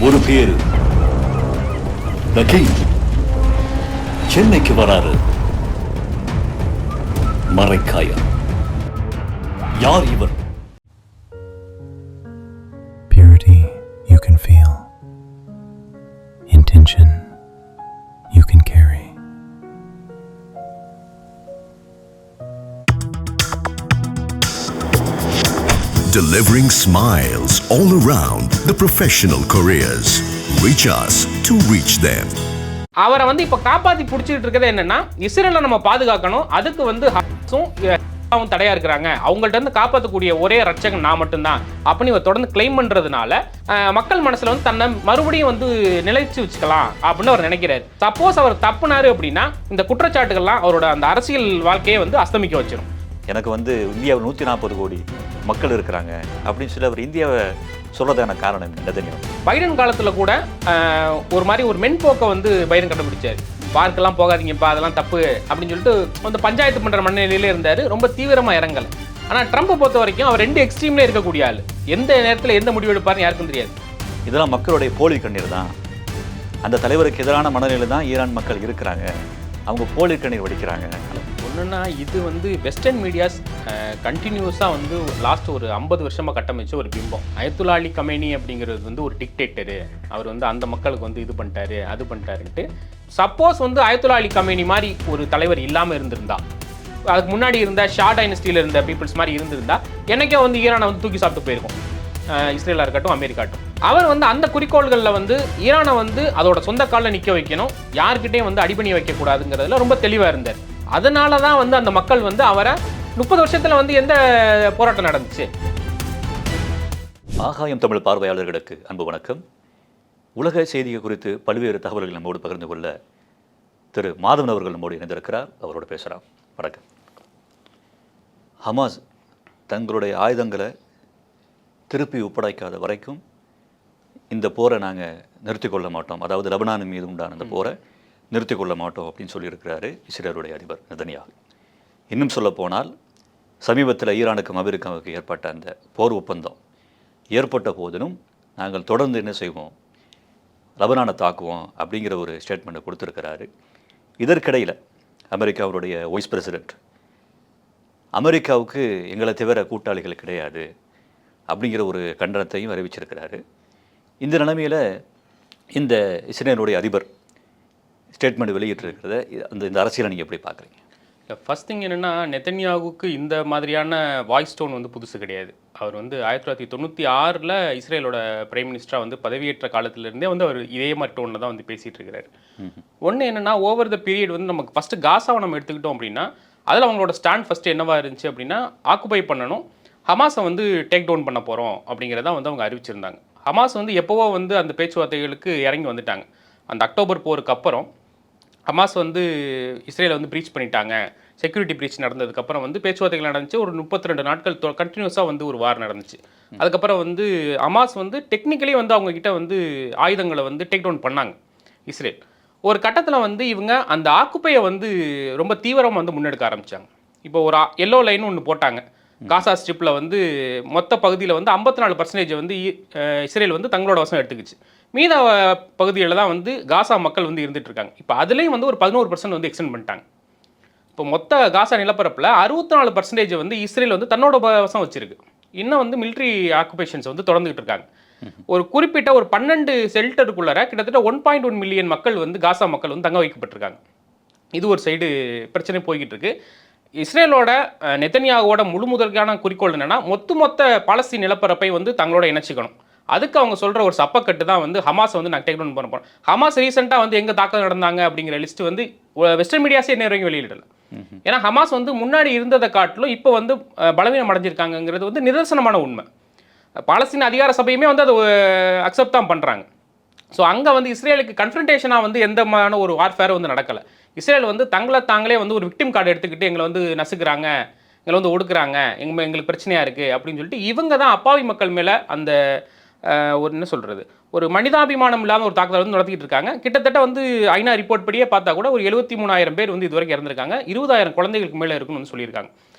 ஒரு பேரு The King சென்னைக்கு வராரு. மரைக்காயர். யார் இவர்? Purity you can feel. Intention you can carry. Delivering smiles all around the professional careers. Reach us to reach them. அவரை வந்து இப்போ காப்பாற்றி பிடிச்சிட்டு இருக்கிறது என்னன்னா, இஸ்ரேலை நம்ம பாதுகாக்கணும், அதுக்கு வந்து ஹமாஸும் தடையா இருக்கிறாங்க, அவங்கள்ட்ட இருந்து காப்பாற்றக்கூடிய ஒரே ரட்சகன் நான் மட்டும்தான் அப்படின்னு இவர் தொடர்ந்து கிளைம் பண்றதுனால மக்கள் மனசுல வந்து தன்னை மறுபடியும் வந்து நிலைச்சு வச்சுக்கலாம் அப்படின்னு அவர் நினைக்கிறாரு. சப்போஸ் அவர் தப்புனாரு அப்படின்னா இந்த குற்றச்சாட்டுகள்லாம் அவரோட அந்த அரசியல் வாழ்க்கையை வந்து அஸ்தமிக்க வச்சிடும். எனக்கு வந்து இந்தியாவில் 140 கோடி மக்கள் இருக்கிறாங்க அப்படின்னு சொல்லி அவர் இந்தியாவை சொல்றதான காரணம் என்ன? பைடன் காலத்தில் கூட ஒரு மாதிரி ஒரு மென்போக்கை வந்து பைடன் கண்டுபிடிச்சார். பார்க்கெல்லாம் போகாதீங்கப்பா, அதெல்லாம் தப்பு அப்படின்னு சொல்லிட்டு வந்து பஞ்சாயத்து பண்ணுற மனநிலையிலே இருந்தார். ரொம்ப தீவிரமாக இறங்கலை. ஆனால் ட்ரம்ப்பை பொறுத்த வரைக்கும் அவர் 2 எக்ஸ்ட்ரீம்லேயே இருக்கக்கூடிய ஆள். எந்த நேரத்தில் எந்த முடிவு எடுப்பாருன்னு யாருக்கும் தெரியாது. இதெல்லாம் மக்களுடைய போலி கண்ணீர் தான். அந்த தலைவருக்கு எதிரான மனநிலை தான் ஈரான் மக்கள் இருக்கிறாங்க. அவங்க போலி கண்ணீர் வடிக்கிறாங்க. ஒன்றுன்னா இது வந்து வெஸ்டர்ன் மீடியாஸ் கண்டினியூஸாக வந்து லாஸ்ட் ஒரு 50 வருஷமாக கட்டமைச்ச ஒரு பிம்பம். அயத்துல்லா அலி கமேனி அப்படிங்கிறது வந்து ஒரு டிக்டேட்டரு, அவர் வந்து அந்த மக்களுக்கு வந்து இது பண்ணிட்டாரு அது பண்ணிட்டாருன்ட்டு. சப்போஸ் வந்து அயத்துல்லா அலி கமேனி மாதிரி ஒரு தலைவர் இல்லாமல் இருந்திருந்தா, அதுக்கு முன்னாடி இருந்த ஷா டைனஸ்டியில் இருந்த பீப்புள்ஸ் மாதிரி இருந்திருந்தா என்னைக்கே வந்து ஈரானை வந்து தூக்கி சாப்பிட்டு போயிருக்கும். இஸ்ரேலாக இருக்கட்டும் அமெரிக்காட்டும். அவர் வந்து அந்த குறிக்கோள்களில் வந்து ஈரானை வந்து அதோட சொந்த காலில் நிற்க வைக்கணும், யார்கிட்டையும் வந்து அடிபணி வைக்கக்கூடாதுங்கிறதுல ரொம்ப தெளிவாக இருந்தார். அதனால தான் வந்து அந்த மக்கள் வந்து அவரை 30 வருஷத்தில் வந்து எந்த போராட்டம் நடந்துச்சு. ஆகாயம் தமிழ் பார்வையாளர்களுக்கு அன்பு வணக்கம். உலக செய்திகள் குறித்து பல்வேறு தகவல்கள் நம்மோடு பகிர்ந்து கொள்ள திரு மாதவன் அவர்கள் நம்மோடு இணைந்திருக்கிறார். அவரோடு பேசுகிறார். வணக்கம். ஹமாஸ் தங்களுடைய ஆயுதங்களை திருப்பி ஒப்படைக்காத வரைக்கும் இந்த போரை நாங்கள் நிறுத்தி கொள்ள மாட்டோம், அதாவது லெபனான் மீது உண்டான அந்த போரை நிறுத்தி கொள்ள மாட்டோம் அப்படின்னு சொல்லியிருக்கிறாரு இஸ்ரேலுடைய அதிபர் நெதன்யாகு. இன்னும் சொல்லப்போனால் சமீபத்தில் ஈரானுக்கும் அமெரிக்காவுக்கு ஏற்பட்ட அந்த போர் ஒப்பந்தம் ஏற்பட்ட போதிலும் நாங்கள் தொடர்ந்து என்ன செய்வோம், லெபனானை தாக்குவோம் அப்படிங்கிற ஒரு ஸ்டேட்மெண்ட்டை கொடுத்துருக்கிறாரு. இதற்கிடையில் அமெரிக்காவுடைய வைஸ் பிரசிடென்ட் அமெரிக்காவுக்கு எங்களை தவிர கூட்டாளிகள் கிடையாது அப்படிங்கிற ஒரு கண்டனத்தையும் அறிவிச்சிருக்கிறாரு. இந்த நிலைமையில் இந்த இஸ்ரேலுடைய அதிபர் ஸ்டேட்மெண்ட் வெளியிட்டிருக்கிறத இந்த அரசியலை நீங்கள் எப்படி பார்க்குறீங்க? ஃபர்ஸ்ட் திங் என்னென்னா, நெதன்யாகுக்கு இந்த மாதிரியான வாய்ஸ் டோன் வந்து புதுசு கிடையாது. அவர் வந்து 1996 இஸ்ரேலோட பிரைம் மினிஸ்டராக வந்து பதவியேற்ற காலத்திலேருந்தே வந்து அவர் இதே மாதிரி டோனில் தான் வந்து பேசிகிட்டு இருக்கிறாரு. ஒன்று என்னென்னா, ஓவர் த பீரியட் வந்து நமக்கு ஃபஸ்ட்டு காசாவை நம்ம எடுத்துக்கிட்டோம் அப்படின்னா அதில் அவங்களோட ஸ்டாண்ட் ஃபஸ்ட்டு என்னவாக இருந்துச்சு அப்படின்னா, ஆக்குபை பண்ணணும், ஹமாஸை வந்து டேக் டவுன் பண்ண போகிறோம் அப்படிங்கிறத வந்து அவங்க அறிவிச்சிருந்தாங்க. ஹமாஸ் வந்து எப்போவோ வந்து அந்த பேச்சுவார்த்தைகளுக்கு இறங்கி வந்துட்டாங்க. அந்த அக்டோபர் போருக்கு அப்புறம் ஹமாஸ் வந்து இஸ்ரேலை வந்து ப்ரீச் பண்ணிட்டாங்க. செக்யூரிட்டி ப்ரீச் நடந்ததுக்கப்புறம் வந்து பேச்சுவார்த்தைகள் நடந்துச்சு. ஒரு 32 நாட்கள் கண்டினியூஸாக வந்து ஒரு வார் நடந்துச்சு. அதுக்கப்புறம் வந்து ஹமாஸ் வந்து டெக்னிக்கலி வந்து அவங்கக்கிட்ட வந்து ஆயுதங்களை வந்து டேக் டவுன் பண்ணாங்க இஸ்ரேல். ஒரு கட்டத்தில் வந்து இவங்க அந்த ஆக்குப்பையை வந்து ரொம்ப தீவிரமாக வந்து முன்னெடுக்க ஆரம்பித்தாங்க. இப்போ ஒரு எல்லோ லைன் ஒன்று போட்டாங்க. காசா ஸ்ட்ரிப்பில் வந்து மொத்த பகுதியில் வந்து 54% வந்து இஸ்ரேல் வந்து தங்களோட வசம் எடுத்துக்கிச்சு. மீத பகுதியில் தான் வந்து காசா மக்கள் வந்து இருந்துகிட்டு இருக்காங்க. இப்போ அதுலேயும் வந்து ஒரு 11% வந்து எக்ஸ்டெண்ட் பண்ணிட்டாங்க. இப்போ மொத்த காசா நிலப்பரப்பில் 64% வந்து இஸ்ரேல் வந்து தன்னோட வசம் வச்சுருக்கு. இன்னும் வந்து மிலிட்ரி ஆக்குபேஷன்ஸ் வந்து தொடர்ந்துகிட்டு இருக்காங்க. ஒரு குறிப்பிட்ட ஒரு 12 ஷெல்டருக்குள்ளார கிட்டத்தட்ட 1.1 மில்லியன் மக்கள் வந்து காசா மக்கள் வந்து தங்க வைக்கப்பட்டிருக்காங்க. இது ஒரு சைடு பிரச்சனை போய்கிட்டு இருக்கு. இஸ்ரேலோட நெதன்யாகுவோட முதற்கான குறிக்கோள் என்னென்னா, மொத்த பாலஸ்தீன் நிலப்பரப்பை வந்து தங்களோட இணைச்சிக்கணும். அதுக்கு அவங்க சொல்கிற ஒரு சப்பக்கட்டு தான் வந்து ஹமாஸை வந்து நாங்கள் டேக் டவுன் பண்ண போகிறோம். ஹமாஸ் ரீசெண்டாக வந்து எங்கே தாக்கல் நடந்தாங்க அப்படிங்கிற லிஸ்ட் வந்து வெஸ்டர்ன் மீடியாஸே என்ன வரைக்கும் வெளியிடல. ஏன்னா ஹமாஸ் வந்து முன்னாடி இருந்ததை காட்டிலும் இப்போ வந்து பலவீனம் அடைஞ்சிருக்காங்கிறது வந்து நிதர்சனமான உண்மை. பாலஸ்தீன் அதிகார சபையுமே வந்து அதை அக்செப்ட் தான் பண்ணுறாங்க. ஸோ அங்கே வந்து இஸ்ரேலுக்கு கன்ஃபரன்டேஷனாக வந்து எந்த மாதிரியான ஒரு வார்ஃபேர் வந்து நடக்கலை. இஸ்ரேல் வந்து தாங்களே வந்து ஒரு விக்டிம் கார்டு எடுத்துக்கிட்டு எங்களை வந்து நசுக்கிறாங்க, எங்களை வந்து ஒடுக்குறாங்க, எங்களுக்கு பிரச்சனையாக இருக்குது அப்படின்னு சொல்லிட்டு இவங்க தான் அப்பாவி மக்கள் மேலே அந்த ஒரு என்ன சொல்கிறது, ஒரு மனிதாபிமானம் இல்லாமல் ஒரு தாக்குதல் வந்து நடத்திக்கிட்டு இருக்காங்க. கிட்டத்தட்ட வந்து ஐநா ரிப்போர்ட் படியே பார்த்தா கூட ஒரு 73,000 பேர் வந்து இதுவரைக்கும் இறந்துருக்காங்க. 20,000 குழந்தைகளுக்கு மேலே இருக்குன்னு வந்து சொல்லியிருக்காங்க.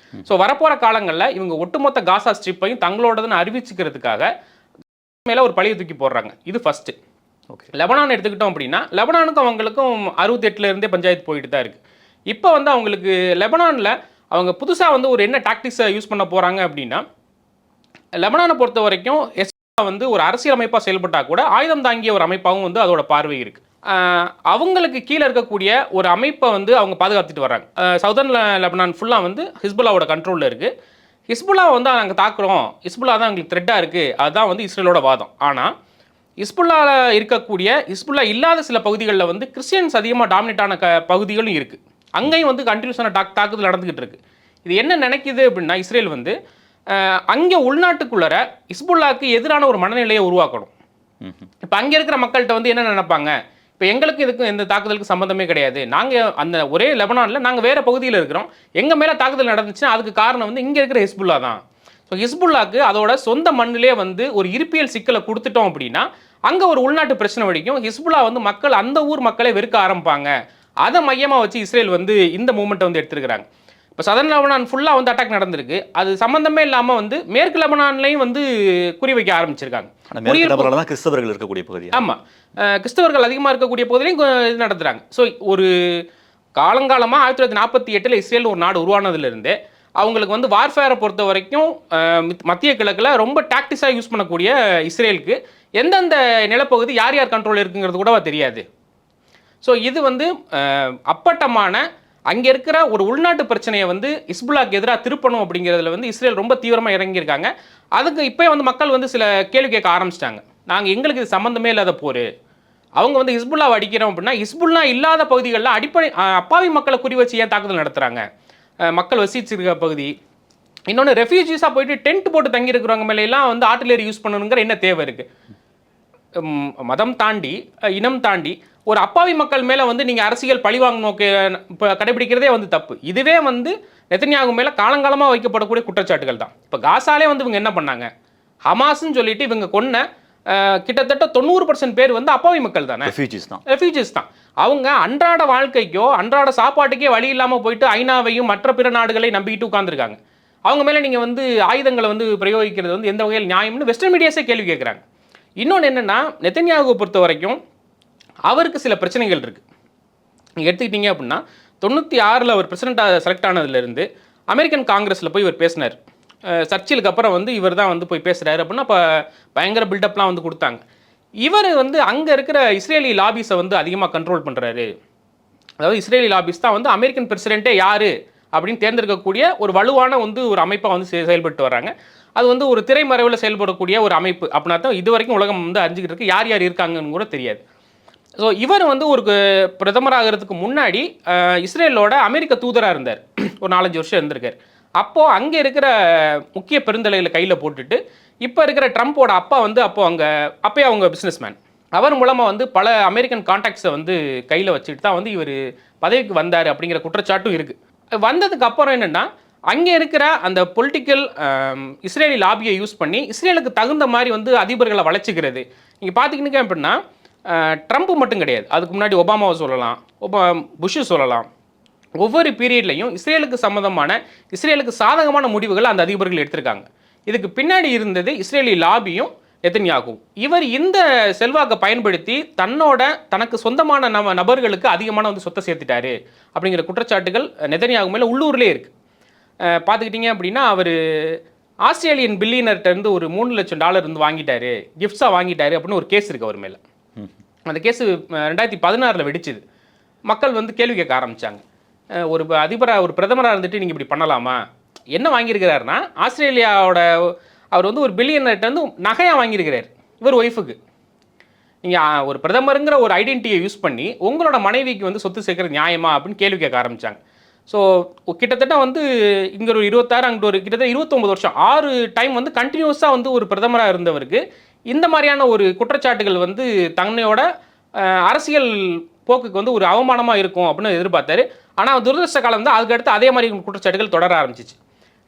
ஸோ வரப்போகிற காலங்களில் இவங்க ஒட்டுமொத்த காசா ஸ்ட்ரிப்பையும் தங்களோடதுன்னு அறிவிச்சுக்கிறதுக்காக மேலே ஒரு பழியை தூக்கி போடுறாங்க. இது ஃபஸ்ட்டு. ஓகே. லெபனான் எடுத்துக்கிட்டோம் அப்படின்னா லெபனானுக்கும் அவங்களுக்கும் 68 இருந்தே பஞ்சாயத்து போயிட்டு தான் இருக்குது. இப்போ வந்து அவங்களுக்கு லெபனானில் அவங்க புதுசாக வந்து ஒரு என்ன டாக்டிக்ஸை யூஸ் பண்ண போகிறாங்க அப்படின்னா, லெபனானை பொறுத்த வரைக்கும் வந்து ஒரு அரசியல் அமைப்பாக செயல்பட்டால் கூட ஆயுதம் தாங்கிய ஒரு அமைப்பாகவும் வந்து அதோட பார்வை இருக்குது. அவங்களுக்கு கீழே இருக்கக்கூடிய ஒரு அமைப்பை வந்து அவங்க பாதுகாத்துட்டு வர்றாங்க. சவுதர்ன் லெபனான் ஃபுல்லாக வந்து ஹிஸ்புல்லாவோட கண்ட்ரோலில் இருக்குது. ஹிஸ்புல்லா வந்து நாங்கள் தாக்குறோம், ஹிஸ்புல்லா தான் எங்களுக்கு த்ரெட்டாக இருக்குது, அதுதான் வந்து இஸ்ரேலோட வாதம். ஆனால் ஹிஸ்புல்லாவில் இருக்கக்கூடிய ஹிஸ்புல்லா இல்லாத சில பகுதிகளில் வந்து கிறிஸ்டியன்ஸ் அதிகமாக டாமினேட்டான பகுதிகளும் இருக்குது. அங்கேயும் வந்து கண்டினியூஸான தாக்குதல் நடந்துக்கிட்டு இருக்குது. இது என்ன நினைக்குது அப்படின்னா, இஸ்ரேல் வந்து அங்கே உள்நாட்டுக்குள்ளர ஹிஸ்புல்லாவுக்கு எதிரான ஒரு மனநிலையை உருவாக்கணும். இப்போ அங்கே இருக்கிற மக்கள்கிட்ட வந்து என்ன நினைப்பாங்க, இப்போ எங்களுக்கு இதுக்கும் எந்த தாக்குதலுக்கு சம்மந்தமே கிடையாது, நாங்கள் அந்த ஒரே லெபனானில் நாங்கள் வேறு பகுதியில் இருக்கிறோம், எங்கள் மேலே தாக்குதல் நடந்துச்சுன்னா அதுக்கு காரணம் வந்து இங்கே இருக்கிற ஹிஸ்புல்லா தான். ஸோ ஹிஸ்புல்லாவுக்கு அதோட சொந்த மண்ணிலே வந்து ஒரு இருப்பியல் சிக்கலை கொடுத்துட்டோம் அப்படின்னா அங்கே ஒரு உள்நாட்டு பிரச்சனை வரைக்கும் ஹிஸ்புல்லா வந்து மக்கள் அந்த ஊர் மக்களை வெறுக்க ஆரம்பிப்பாங்க. அதை மையமாக வச்சு இஸ்ரேல் வந்து இந்த மூமெண்ட்டை வந்து எடுத்துருக்கிறாங்க. இப்போ சதர்ன் லெபனான் ஃபுல்லாக வந்து அட்டாக் நடந்திருக்கு. அது சம்மந்தமே இல்லாமல் வந்து மேற்கு லெபனான்லையும் வந்து குறி வைக்க ஆரம்பிச்சிருக்காங்க. கிறிஸ்தவர்கள் இருக்கக்கூடிய பகுதி. ஆமாம், கிறிஸ்தவர்கள் அதிகமாக இருக்கக்கூடிய பகுதியிலையும் இது நடத்துகிறாங்க. ஸோ ஒரு காலங்காலமாக 1948 இஸ்ரேல் ஒரு நாடு உருவானதுலேருந்து அவங்களுக்கு வந்து வார்ஃபேரை பொறுத்த வரைக்கும் மத்திய கிழக்கில் ரொம்ப டாக்டிஸாக யூஸ் பண்ணக்கூடிய இஸ்ரேலுக்கு எந்தெந்த நிலப்பகுதி யார் யார் கண்ட்ரோல் இருக்குங்கிறது கூட தெரியாது. ஸோ இது வந்து அப்பட்டமான அங்கே இருக்கிற ஒரு உள்நாட்டு பிரச்சனையை வந்து ஹிஸ்புல்லாக்கு எதிராக திருப்பணும் அப்படிங்கிறதுல வந்து இஸ்ரேல் ரொம்ப தீவிரமாக இறங்கியிருக்காங்க. அதுக்கு இப்போ வந்து மக்கள் வந்து சில கேள்வி கேட்க ஆரம்பிச்சிட்டாங்க. நாங்கள் எங்களுக்கு இது சம்மந்தமே இல்லாத போர், அவங்க வந்து ஹிஸ்புல்லாவை அடிக்கிறோம் அப்படின்னா ஹிஸ்புல்லா இல்லாத பகுதிகளில் அடிப்படை அப்பாவி மக்களை குறி வச்சு ஏன் தாக்குதல் நடத்துகிறாங்க, மக்கள் வசிச்சிருக்க பகுதி. இன்னொன்று ரெஃப்யூஜிஸாக போயிட்டு டென்ட் போட்டு தங்கியிருக்கிறவங்க மேலாம் வந்து ஆர்ட்டிலரி யூஸ் பண்ணணுங்கிற என்ன தேவை இருக்குது? மதம் தாண்டி இனம் தாண்டி ஒரு அப்பாவி மக்கள் மேலே வந்து நீங்கள் அரசியல் பழிவாங்க நோக்க இப்போ கடைபிடிக்கிறதே வந்து தப்பு. இதுவே வந்து நெதன்யாகு மேலே காலங்காலமாக வைக்கப்படக்கூடிய குற்றச்சாட்டுகள் தான். இப்போ காசாலே வந்து இவங்க என்ன பண்ணாங்க, ஹமாஸ்ன்னு சொல்லிட்டு இவங்க கொன்ன கிட்டத்தட்ட 90% பேர் வந்து அப்பாவி மக்கள் தானே, ரெஃப்யூஜிஸ் தான். அவங்க அன்றாட வாழ்க்கைக்கோ அன்றாட சாப்பாட்டுக்கே வழி இல்லாமல் போயிட்டு ஐநாவையும் மற்ற பிற நாடுகளை நம்பிக்கிட்டு உட்காந்துருக்காங்க. அவங்க மேலே நீங்கள் வந்து ஆயுதங்களை வந்து பிரயோகிக்கிறது வந்து எந்த வகையில் நியாயம்னு வெஸ்டர்ன் மீடியாஸே கேள்வி கேட்குறாங்க. இன்னொன்று என்னென்னா, நெதன்யாகுவை பொறுத்த வரைக்கும் அவருக்கு சில பிரச்சனைகள் இருக்குது. நீங்கள் எடுத்துக்கிட்டீங்க அப்படின்னா 96 அவர் பிரசிடெண்ட்டாக செலக்ட் ஆனதுலேருந்து அமெரிக்கன் காங்கிரஸில் போய் இவர் பேசினார். சர்ச்சிலுக்கு அப்புறம் வந்து இவர் தான் வந்து போய் பேசுகிறாரு அப்படின்னா இப்போ பயங்கர பில்டப்லாம் வந்து கொடுத்தாங்க. இவர் வந்து அங்கே இருக்கிற இஸ்ரேலி லாபிஸை வந்து அதிகமாக கண்ட்ரோல் பண்ணுறாரு. அதாவது இஸ்ரேலி லாபிஸ் தான் வந்து அமெரிக்கன் பிரசிடெண்ட்டே யார் அப்படின்னு தேர்ந்தெடுக்கக்கூடிய ஒரு வலுவான வந்து ஒரு அமைப்பாக வந்து செயல்பட்டு வராங்க. அது வந்து ஒரு திரைமறைவில் செயல்படக்கூடிய ஒரு அமைப்பு அப்படின்னா தான் இது வரைக்கும் உலகம் வந்து அறிஞ்சிக்கிட்டு இருக்கு. யார் யார் இருக்காங்கன்னு கூட தெரியாது. ஸோ இவர் வந்து ஒரு பிரதமராகிறதுக்கு முன்னாடி இஸ்ரேலோட அமெரிக்க தூதராக இருந்தார். ஒரு 4-5 வருஷம் இருந்திருக்கார். அப்போது அங்கே இருக்கிற முக்கிய பெருந்தலைகளை கையில் போட்டுட்டு இப்போ இருக்கிற ட்ரம்ப்போட அப்பா வந்து அப்போயே அவங்க பிஸ்னஸ் மேன், அவர் மூலமாக வந்து பல அமெரிக்கன் கான்டாக்ட்ஸை வந்து கையில் வச்சுட்டு தான் வந்து இவர் பதவிக்கு வந்தார் அப்படிங்கிற குற்றச்சாட்டும் இருக்குது. வந்ததுக்கு அப்புறம் என்னென்னா, அங்கே இருக்கிற அந்த பொலிட்டிக்கல் இஸ்ரேலி லாபியை யூஸ் பண்ணி இஸ்ரேலுக்கு தகுந்த மாதிரி வந்து அதிபர்களை வளைச்சிக்கிறது. நீங்கள் பார்த்துக்கிட்டீங்க அப்படின்னா ட்ரம்ப் மட்டும் கிடையாது, அதுக்கு முன்னாடி ஒபாமாவை சொல்லலாம், புஷ்ஷு சொல்லலாம். ஒவ்வொரு பீரியட்லையும் இஸ்ரேலுக்கு சம்மந்தமான இஸ்ரேலுக்கு சாதகமான முடிவுகள் அந்த அதிபர்கள் எடுத்திருக்காங்க. இதுக்கு பின்னாடி இருந்தது இஸ்ரேலி லாபியும் நெதன்யாகும். இவர் இந்த செல்வாக்கை பயன்படுத்தி தனக்கு சொந்தமான நபர்களுக்கு அதிகமான வந்து சொத்தை சேர்த்துட்டாரு அப்படிங்கிற குற்றச்சாட்டுகள் நெதன்யாகு மேலே உள்ளூர்லேயே இருக்குது. பார்த்துக்கிட்டிங்க அப்படின்னா அவர் ஆஸ்திரேலியன் பில்லியனர்கிட்ட ஒரு $3 லட்சம் வந்து வாங்கிட்டாரு, கிஃப்ட்ஸாக வாங்கிட்டாரு அப்படின்னு ஒரு கேஸ் இருக்குது அவர் மேலே. அந்த கேஸு 2016 வெடிச்சுது. மக்கள் வந்து கேள்வி கேட்க ஆரம்பித்தாங்க, ஒரு அதிபராக ஒரு பிரதமராக இருந்துட்டு நீங்கள் இப்படி பண்ணலாமா? என்ன வாங்கியிருக்கிறாருன்னா, ஆஸ்திரேலியாவோட அவர் வந்து ஒரு பில்லியனர்கிட்ட வந்து நகையாக வாங்கியிருக்கிறார் இவர் ஒய்ஃபுக்கு. நீங்கள் ஒரு பிரதமருங்கிற ஒரு ஐடென்டிட்டியை யூஸ் பண்ணி உங்களோட மனைவிக்கு வந்து சொத்து சேர்க்குறது நியாயமா அப்படின்னு கேள்வி கேட்க ஆரம்பித்தாங்க. ஸோ கிட்டத்தட்ட வந்து இங்கே ஒரு 26, அங்கே ஒரு கிட்டத்தட்ட 29 வருஷம் 6 டைம் வந்து கண்டினியூஸாக வந்து ஒரு பிரதமராக இருந்தவருக்கு இந்த மாதிரியான ஒரு குற்றச்சாட்டுகள் வந்து தன்னையோட அரசியல் போக்குக்கு வந்து ஒரு அவமானமாக இருக்கும் அப்படின்னு எதிர்பார்த்தாரு. ஆனால் துரதிருஷ்ட காலம் தான் அதுக்கடுத்து அதே மாதிரி குற்றச்சாட்டுகள் தொடர ஆரம்பிச்சிச்சு.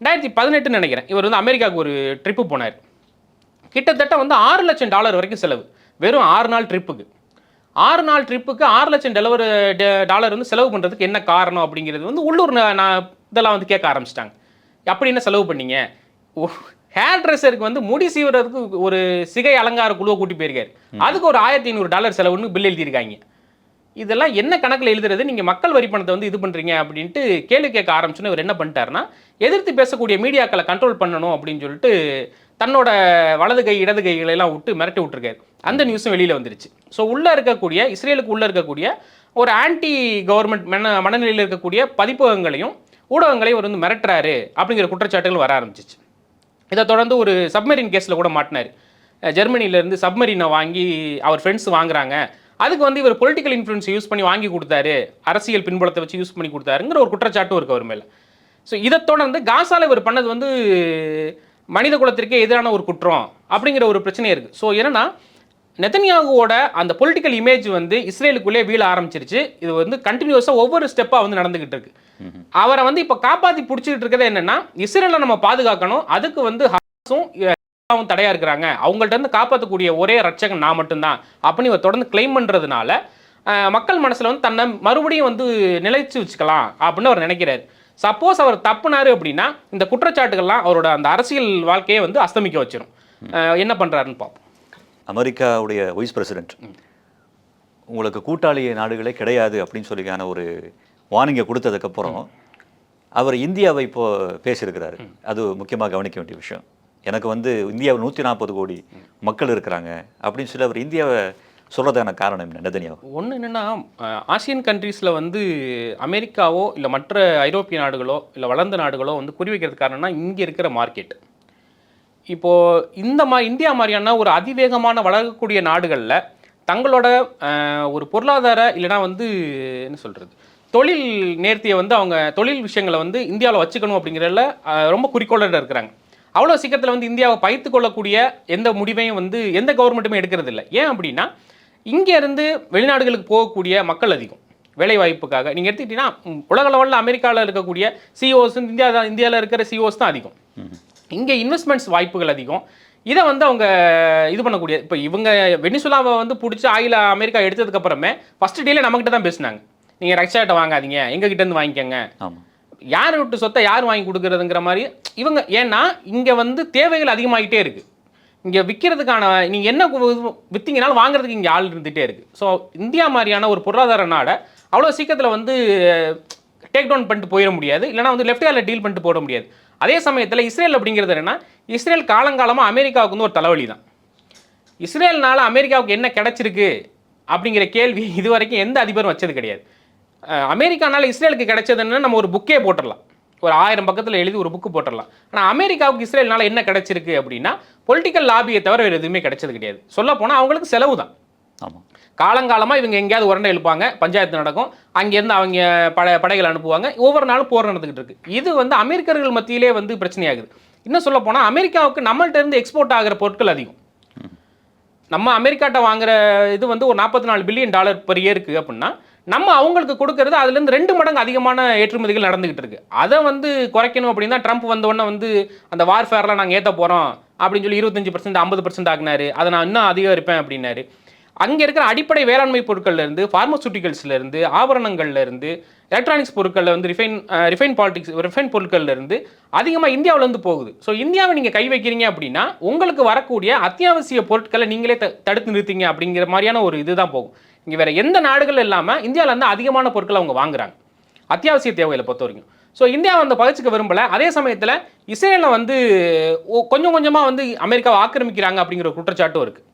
2018 நினைக்கிறேன், இவர் வந்து அமெரிக்காவுக்கு ஒரு ட்ரிப்பு போனார். கிட்டத்தட்ட வந்து $6 லட்சம் வரைக்கும் செலவு, வெறும் 6 நாள் ட்ரிப்புக்கு. 6 நாள் ட்ரிப்புக்கு $6 லட்சம் வந்து செலவு பண்ணுறதுக்கு என்ன காரணம் அப்படிங்கிறது வந்து உள்ளூர் இதெல்லாம் வந்து கேட்க ஆரம்பிச்சிட்டாங்க. அப்படி என்ன செலவு பண்ணீங்க? ஹேர் ட்ரெஸ்ஸருக்கு வந்து முடி சீவுறதுக்கு ஒரு சிகை அலங்கார குழுவை கூட்டி போயிருக்காரு. அதுக்கு ஒரு $1500 செலவுன்னு பில் எழுதியிருக்காங்க. இதெல்லாம் என்ன கணக்கில் எழுதுறது? நீங்கள் மக்கள் வரி பணத்தை வந்து இது பண்ணுறீங்க அப்படின்ட்டு கேள்வி கேட்க ஆரம்பிச்சுன்னு இவர் என்ன பண்ணிட்டாருன்னா, எதிர்த்து பேசக்கூடிய மீடியாக்களை கண்ட்ரோல் பண்ணணும் அப்படின்னு சொல்லிட்டு தன்னோட வலது கை இடது கைகளை எல்லாம் விட்டு மிரட்டி விட்டுருக்காரு. அந்த நியூஸும் வெளியில் வந்துருச்சு. ஸோ உள்ளே இருக்கக்கூடிய இஸ்ரேலுக்கு உள்ளே இருக்கக்கூடிய ஒரு ஆன்டி கவர்மெண்ட் மனநிலையில் இருக்கக்கூடிய பதிப்பகங்களையும் ஊடகங்களையும் ஒரு வந்து மிரட்டுறாரு அப்படிங்கிற குற்றச்சாட்டுகள் வர ஆரம்பிச்சிச்சு. இதை தொடர்ந்து ஒரு சப்மரீன் கேஸில் கூட மாட்டினார். ஜெர்மனியிலேருந்து சப்மரீனை வாங்கி அவர் ஃப்ரெண்ட்ஸ் வாங்குறாங்க, அதுக்கு வந்து இவர் பொலிட்டிக்கல் இன்ஃப்ளூயன்ஸ் யூஸ் பண்ணி வாங்கி கொடுத்தாரு, அரசியல் பின்புலத்தை வச்சு யூஸ் பண்ணி கொடுத்தாருங்கிற ஒரு குற்றச்சாட்டும் இருக்கு அவர் மேலே. ஸோ இதை தொடர்ந்து காசால இவர் பண்ணது வந்து மனித குலத்திற்கே எதிரான ஒரு குற்றம் அப்படிங்கிற ஒரு பிரச்சனை இருக்குது. ஸோ என்னன்னா நெதன்யாகுவோட அந்த பொலிட்டிக்கல் இமேஜ் வந்து இஸ்ரேலுக்குள்ளே வீழ ஆரம்பிச்சிருச்சு. இது வந்து கண்டினியூஸாக ஒவ்வொரு ஸ்டெப்பாக வந்து நடந்துகிட்டு இருக்கு. அவரை வந்து இப்போ காப்பாற்றி பிடிச்சிக்கிட்டு இருக்கிறது என்னன்னா, இஸ்ரேலை நம்ம பாதுகாக்கணும், அதுக்கு வந்து ஹமாஸும் தடையாக இருக்கிறாங்க, அவங்கள்ட்ட இருந்து காப்பாற்றக்கூடிய ஒரே ரட்சகன் நான் மட்டும்தான் அப்படின்னு இவர் தொடர்ந்து கிளைம் பண்ணுறதுனால மக்கள் மனசில் வந்து தன்னை மறுபடியும் வந்து நிலைச்சு வச்சுக்கலாம் அப்படின்னு அவர் நினைக்கிறாரு. சப்போஸ் அவர் தப்புனாரு அப்படின்னா இந்த குற்றச்சாட்டுகள்லாம் அவரோட அந்த அரசியல் வாழ்க்கையை வந்து அஸ்தமிக்க வச்சிடும். என்ன பண்ணுறாருன்னு பார்ப்போம். அமெரிக்காவுடைய வைஸ் பிரசிடென்ட் உங்களுக்கு கூட்டாளி நாடுகளே கிடையாது அப்படின்னு சொல்லிக்கான ஒரு வார்னிங்கை கொடுத்ததுக்கப்புறம் அவர் இந்தியாவை இப்போ பேசியிருக்கிறாரு. அது முக்கியமாக கவனிக்க வேண்டிய விஷயம். எனக்கு வந்து இந்தியாவில் 140 கோடி மக்கள் இருக்கிறாங்க அப்படின்னு சொல்லி அவர் இந்தியாவை சொல்கிறதுக்கான காரணம் என்ன நெதன்யாகு? ஒன்று என்னென்னா, ஆசியன் கண்ட்ரீஸில் வந்து அமெரிக்காவோ இல்லை மற்ற ஐரோப்பிய நாடுகளோ இல்லை வளர்ந்த நாடுகளோ வந்து குறி வைக்கிறதுக்கு காரணம்னா இங்கே இருக்கிற மார்க்கெட். இப்போது இந்த இந்தியா மாதிரியான ஒரு அதிவேகமான வளரக்கூடிய நாடுகளில் தங்களோட ஒரு பொருளாதார இல்லைனா வந்து என்ன சொல்கிறது தொழில் நேர்த்தியை வந்து அவங்க தொழில் விஷயங்களை வந்து இந்தியாவில் வச்சுக்கணும் அப்படிங்கிறதுல ரொம்ப குறிக்கோளோட இருக்கிறாங்க. அவ்வளோ சீக்கிரத்தில் வந்து இந்தியாவை பயித்து கொள்ளக்கூடிய எந்த முடிவையும் வந்து எந்த கவர்மெண்ட்டுமே எடுக்கிறது இல்லை. ஏன் அப்படின்னா இங்கேருந்து வெளிநாடுகளுக்கு போகக்கூடிய மக்கள் அதிகம் வேலை வாய்ப்புக்காக. நீங்கள் எடுத்துக்கிட்டீங்கன்னா உலக லெவலில் அமெரிக்காவில் இருக்கக்கூடிய சிஓஸ் இந்தியாவில் இருக்கிற சிஓஸ் தான் அதிகம். இங்கே இன்வெஸ்ட்மெண்ட்ஸ் வாய்ப்புகள் அதிகம். இதை வந்து அவங்க இது பண்ணக்கூடிய இப்போ இவங்க வெனிசுலாவை வந்து பிடிச்சி ஆயில் அமெரிக்கா எடுத்ததுக்கப்புறமே ஃபஸ்ட்டு டீலே நம்மகிட்ட தான் பேசினாங்க, நீங்கள் ரஷ்யாட்ட வாங்காதீங்க, எங்ககிட்டேருந்து வாங்கிக்கோங்க. ஆமாம், யார் விட்டு சொத்தை யார் வாங்கி கொடுக்குறதுங்கிற மாதிரி இவங்க. ஏன்னா இங்கே வந்து தேவைகள் அதிகமாகிட்டே இருக்குது. இங்கே விற்கிறதுக்கான நீங்கள் என்ன விற்றீங்கனாலும் வாங்குறதுக்கு இங்கே ஆள் இருந்துகிட்டே இருக்குது. ஸோ இந்தியா மாதிரியான ஒரு பொருளாதார நாடை அவ்வளோ சீக்கிரத்தில் வந்து டேக் டவுன் பண்ணிட்டு போயிட முடியாது, இல்லைனா வந்து லெஃப்ட் ஹேண்டில் டீல் பண்ணிட்டு போட முடியாது. அதே சமயத்தில் இஸ்ரேல் அப்படிங்கிறது என்னென்னா, இஸ்ரேல் காலங்காலமாக அமெரிக்காவுக்கு வந்து ஒரு தலைவலி தான். இஸ்ரேல்னால அமெரிக்காவுக்கு என்ன கிடைச்சிருக்கு அப்படிங்கிற கேள்வி இது வரைக்கும் எந்த அதிபரும் வச்சது கிடையாது. அமெரிக்கானால இஸ்ரேலுக்கு கிடைச்சதுன்னு நம்ம ஒரு புக்கே போட்டுடலாம், ஒரு 1000 பக்கத்தில் எழுதி ஒரு புக்கு போட்டுடலாம். ஆனால் அமெரிக்காவுக்கு இஸ்ரேல்னால என்ன கிடைச்சிருக்கு அப்படின்னா பொலிட்டிக்கல் லாபியை தவிர வேறு எதுவுமே கிடைச்சது கிடையாது. சொல்லப்போனால் அவங்களுக்கு செலவு தான். ஆமாம், காலங்காலமாக இவங்க எங்கேயாவது உரண்டை எழுப்பாங்க, பஞ்சாயத்து நடக்கும், அங்கேருந்து அவங்க படைகள் அனுப்புவாங்க, ஒவ்வொரு நாளும் போர் நடந்துக்கிட்டு இருக்கு. இது வந்து அமெரிக்கர்கள் மத்தியிலே வந்து பிரச்சனையாகுது. இன்னும் சொல்ல போனால் அமெரிக்காவுக்கு நம்மள்ட்ட இருந்து எக்ஸ்போர்ட் ஆகிற பொருட்கள் அதிகம். நம்ம அமெரிக்காட்ட வாங்குற இது வந்து ஒரு $44 பில்லியன் பெர் இயருக்கு அப்படின்னா நம்ம அவங்களுக்கு கொடுக்கறது அதுலேருந்து 2 மடங்கு அதிகமான ஏற்றுமதிகள் நடந்துகிட்டு இருக்கு. அதை வந்து குறைக்கணும் அப்படின்னு தான் ட்ரம்ப் வந்தோடனே வந்து அந்த வார்ஃபேர்லாம் நாங்கள் ஏற்ற போகிறோம் அப்படின்னு சொல்லி 25% 50% ஆகினாரு. அதை நான் இன்னும் அதிகரிப்பேன் அப்படின்னாரு. அங்கே இருக்கிற அடிப்படை வேளாண்மை பொருட்கள்லேருந்து ஃபார்மசூட்டிக்கல்ஸ்லேருந்து ஆபரணங்கள்லேருந்து எலக்ட்ரானிக்ஸ் பொருட்களில் வந்து ரிஃபைன் பொருட்கள்லேருந்து அதிகமாக இந்தியாவிலேருந்து போகுது. ஸோ இந்தியாவை நீங்கள் கை வைக்கிறீங்க அப்படின்னா உங்களுக்கு வரக்கூடிய அத்தியாவசிய பொருட்களை நீங்களே தடுத்து நிறுத்திங்க அப்படிங்கிற மாதிரியான ஒரு இது தான் போகும். இங்கே வேறு எந்த நாடுகள் இல்லாமல் இந்தியாவிலேருந்து அதிகமான பொருட்களை அவங்க வாங்குறாங்க அத்தியாவசிய தேவைகளை பொறுத்த வரைக்கும். ஸோ இந்தியாவை வந்து பகிர்ச்சிக்க விரும்பலை. அதே சமயத்தில் இஸ்ரேலில் வந்து கொஞ்சம் கொஞ்சமாக வந்து அமெரிக்காவை ஆக்கிரமிக்கிறாங்க அப்படிங்கிற குற்றச்சாட்டும் இருக்குது.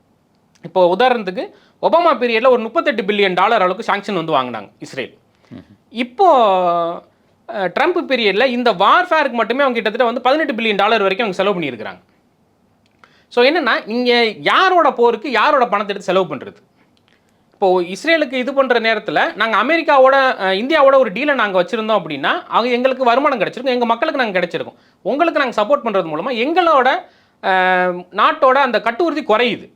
இப்போ உதாரணத்துக்கு ஒபாமா பீரியடில் ஒரு $38 பில்லியன் அளவுக்கு சாங்ஷன் வந்து வாங்கினாங்க இஸ்ரேல். இப்போது ட்ரம்ப் பீரியடில் இந்த வார்ஃபேருக்கு மட்டுமே அவங்க கிட்டத்தட்ட வந்து $18 பில்லியன் வரைக்கும் அவங்க செலவு பண்ணியிருக்கிறாங்க. ஸோ என்னென்னா இங்கே யாரோட போருக்கு யாரோட பணத்தை எடுத்து செலவு பண்ணுறது? இப்போது இஸ்ரேலுக்கு இது பண்ணுற நேரத்தில் நாங்கள் அமெரிக்காவோட இந்தியாவோட ஒரு டீலை நாங்கள் வச்சுருந்தோம் அப்படின்னா அவங்க எங்களுக்கு வருமானம் கிடச்சிருக்கும், எங்கள் மக்களுக்கு நாங்கள் கிடச்சிருக்கோம். உங்களுக்கு நாங்கள் சப்போர்ட் பண்ணுறது மூலமாக எங்களோட நாட்டோட அந்த கட்டுறுதி குறையுது.